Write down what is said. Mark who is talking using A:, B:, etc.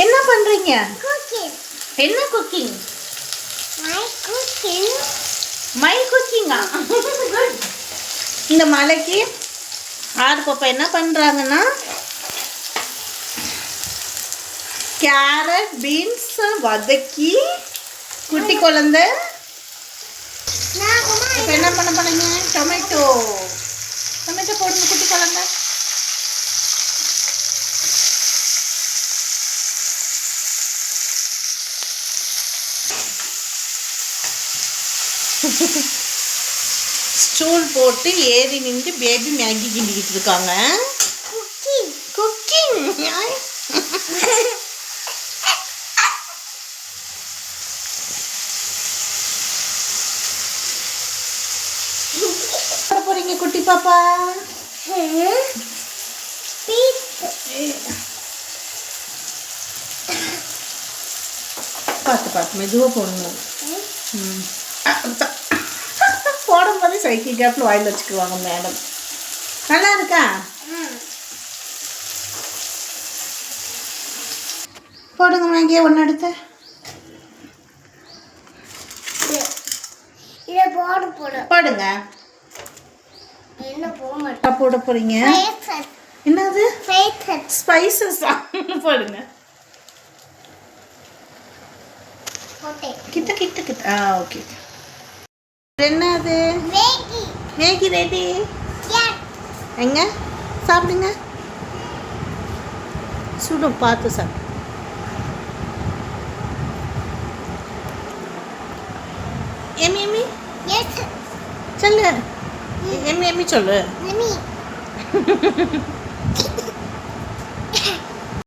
A: என்ன பண்றீங்க?
B: குக்கிங்.
A: என்ன குக்கிங்?
B: My cooking.
A: மை குக்கிங்கா? இந்த மலைக்கு ஆறு பாப்பா என்ன பண்றாங்கன்னா கேரட் பீன்ஸ் வதக்கி குட்டி குழந்தை இப்போ என்ன பண்ண போறீங்க? டொமேட்டோ போடுங்க குட்டி குழந்தை. ஸ்டூல் போட்டு ஏறி நின்று பேபி மேகி கிண்டிக்கிட்டு இருக்காங்க. குக்கிங் போறீங்க குட்டி பாப்பா? பார்த்து மெதுவாக போடணும். போடும்போது சைக்கிள் கேப்பில் வாயில் வச்சுக்குவாங்க மேடம். நல்லா இருக்கா? போடுங்க மேகியை ஒன்று எடுத்து. போடுங்க.
B: என்ன
A: போட போறீங்க? என்னது? ஸ்பைசஸ் போடுங்க. கிட்ட கிட்ட கிட்ட. ஓகே. என்னது? Maggi ready. எங்க சாப்பிடுங்க. சுடும் பார்த்து சாப்பிடு. எம்மி எம்மி சொல்லு. எம்மி எம்மி சொல்லு.